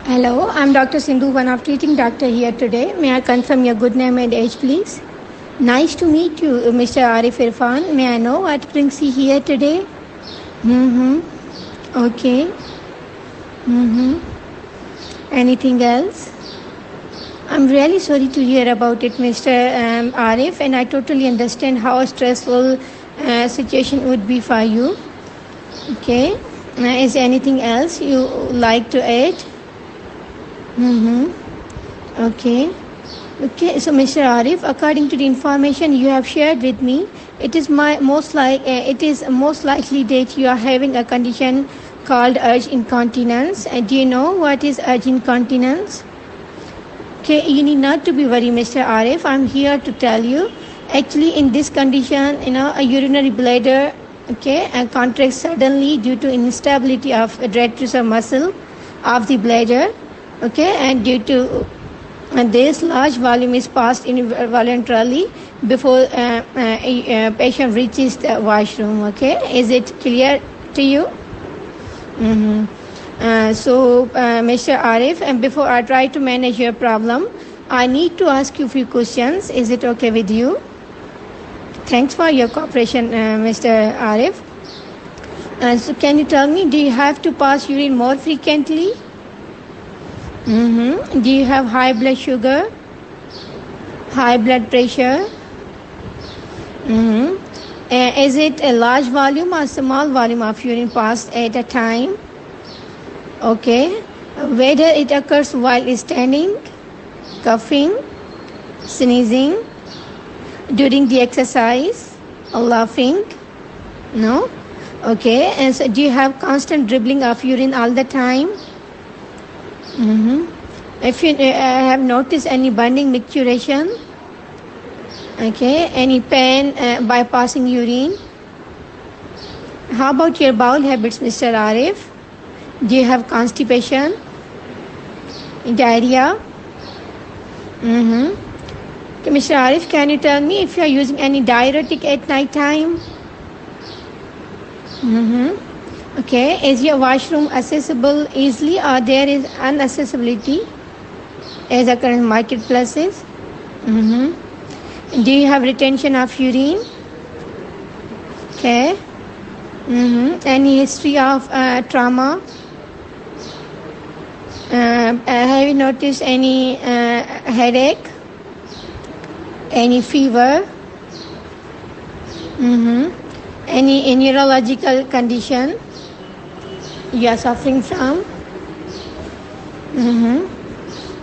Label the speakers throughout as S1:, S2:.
S1: Hello, I'm Dr. Sindhu, one of treating doctor here today. May I confirm your good name and age, please? Nice to meet you, Mr. Arif Irfan. May I know what brings you here today? Okay. Anything else? I'm really sorry to hear about it, Mr. Arif, and I totally understand how stressful situation would be for you. Okay. Is there anything else you like to add? Okay. Okay. So, Mr. Arif, according to the information you have shared with me, it is most likely that you are having a condition called urge incontinence. Do you know what is urge incontinence? Okay, you need not to be worried, Mr. Arif. I'm here to tell you. Actually, in this condition, a urinary bladder, contracts suddenly due to instability of detrusor muscle of the bladder. Okay, and due to this, large volume is passed involuntarily before a patient reaches the washroom. Okay, is it clear to you? Mr. Arif, and before I try to manage your problem, I need to ask you a few questions. Is it okay with you? Thanks for your cooperation, Mr. Arif. So can you tell me, do you have to pass urine more frequently? Do you have high blood sugar? High blood pressure? Is it a large volume or small volume of urine passed at a time? Okay. Whether it occurs while standing, coughing, sneezing, during the exercise, or laughing? No? Okay. And so do you have constant dribbling of urine all the time? If you have noticed any burning micturition, okay, any pain by passing urine? How about your bowel habits, Mr. Arif? Do you have constipation? Diarrhea? Okay, Mr. Arif, can you tell me if you are using any diuretic at night time? Okay, is your washroom accessible easily or there is inaccessibility as occurs in marketplaces? Do you have retention of urine? Okay. Any history of trauma? Have you noticed any headache? Any fever? Any neurological condition you are suffering from?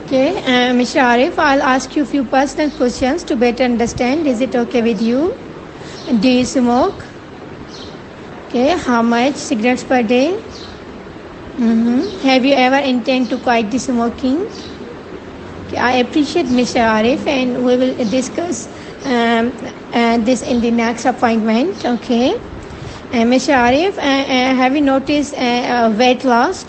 S1: Okay, Mr. Arif, I'll ask you a few personal questions to better understand. Is it okay with you? Do you smoke? Okay, how much cigarettes per day? Have you ever intend to quit the smoking? Okay, I appreciate Mr. Arif, and we will discuss this in the next appointment. Okay. Mr. Arif, have you noticed weight loss?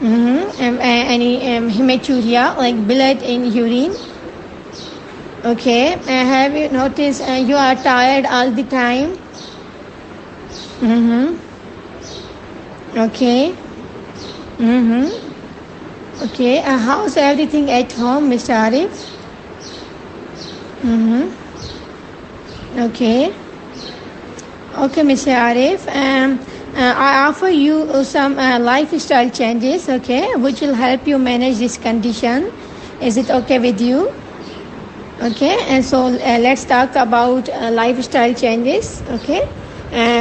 S1: Any hematuria, like blood in urine? Okay. Have you noticed you are tired all the time? Okay. Okay. How's everything at home, Mr. Arif? Okay. Okay, Mr. Arif. I offer you some lifestyle changes, okay, which will help you manage this condition. Is it okay with you? Okay, and so let's talk about lifestyle changes, okay.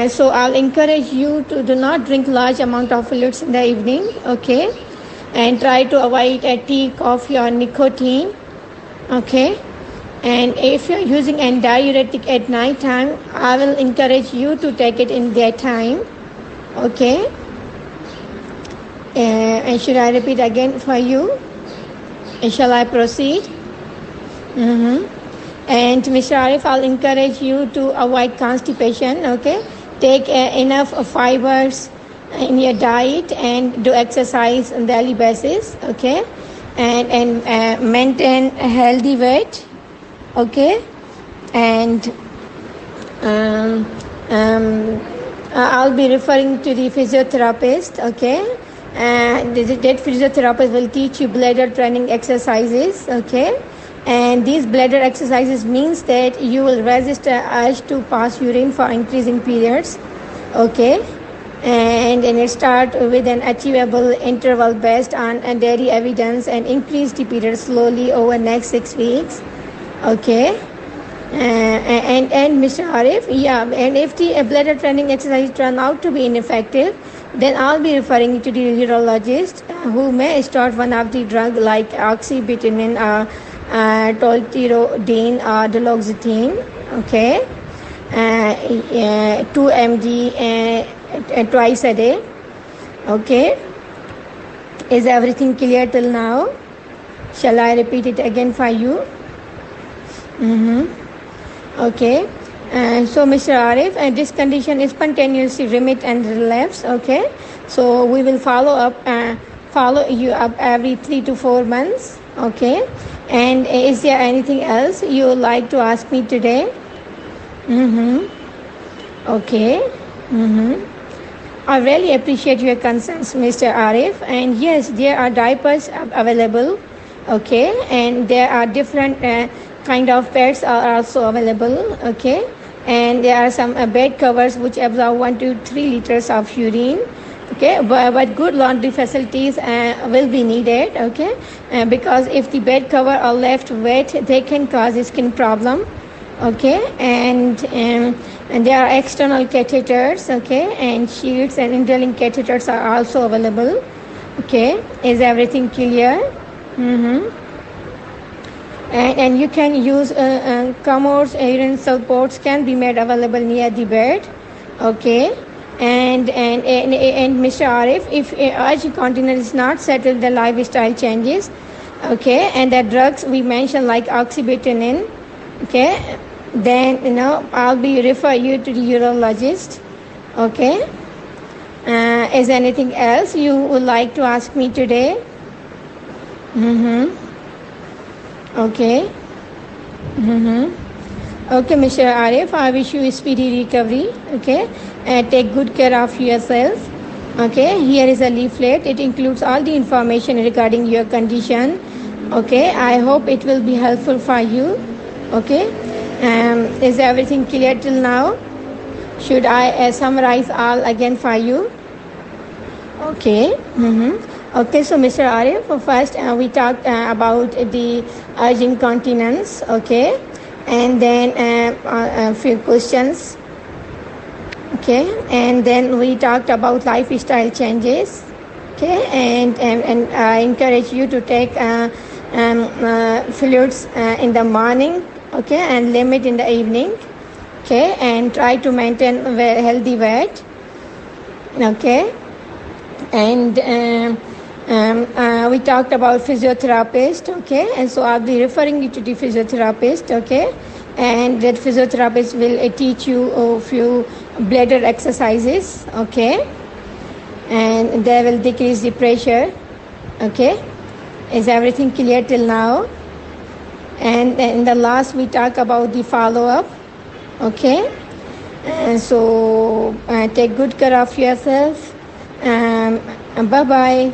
S1: So I'll encourage you to do not drink large amount of fluids in the evening, okay, and try to avoid tea, coffee, or nicotine, okay. And if you're using a diuretic at night time, I will encourage you to take it in daytime. Okay. And should I repeat again for you? And shall I proceed? And Mr. Arif, I'll encourage you to avoid constipation. Okay. Take enough fibers in your diet and do exercise on daily basis. Okay. And maintain a healthy weight. Okay, and I'll be referring to the physiotherapist, okay, That physiotherapist will teach you bladder training exercises, okay? And these bladder exercises means that you will resist the urge to pass urine for increasing periods, okay? And it start with an achievable interval based on dairy evidence and increase the period slowly over next 6 weeks, okay? And Mr. Arif, yeah, and if the bladder training exercise turn out to be ineffective, then I'll be referring you to the urologist who may start one of the drug like oxybutynin, tolterodine, or duloxetine, okay, 2 mg twice a day, okay. Is everything clear till now? Shall I repeat it again for you? Okay. So Mr. Arif, this condition is spontaneously remit and relapse, okay. So we will follow you up every 3 to 4 months, okay. And is there anything else you would like to ask me today? Okay. I really appreciate your concerns, Mr. Arif. And yes, there are diapers available, okay. And there are different kind of pads are also available, okay. And there are some bed covers which absorb 1 to 3 liters of urine, okay. But good laundry facilities will be needed, okay. Because if the bed cover are left wet, they can cause a skin problem, okay. And there are external catheters, okay, and sheets and indwelling catheters are also available, okay. Is everything clear? And you can use commodes, urine supports can be made available near the bed, okay. And Mr. Arif, if urge incontinence is not settled, the lifestyle changes, okay, and the drugs we mentioned like oxybutynin, okay, then I'll be refer you to the urologist, okay. Is anything else you would like to ask me today? Okay. Okay, Mr. Arif, I wish you a speedy recovery, okay. Take good care of yourself, okay. Here is a leaflet. It includes all the information regarding your condition, okay. I hope it will be helpful for you, okay. Is everything clear till now? Should I summarize all again for you? Okay. Okay, so Mr. Arif, first we talked about the urge incontinence, okay, and then a few questions, okay, and then we talked about lifestyle changes, okay, and I encourage you to take fluids in the morning, okay, and limit in the evening, okay, and try to maintain a healthy weight, okay, and we talked about physiotherapist, okay, and so I'll be referring you to the physiotherapist, okay, and that physiotherapist will teach you a few bladder exercises, okay, and they will decrease the pressure, okay. Is everything clear till now? And in the last we talk about the follow-up, okay, and so take good care of yourself, bye-bye.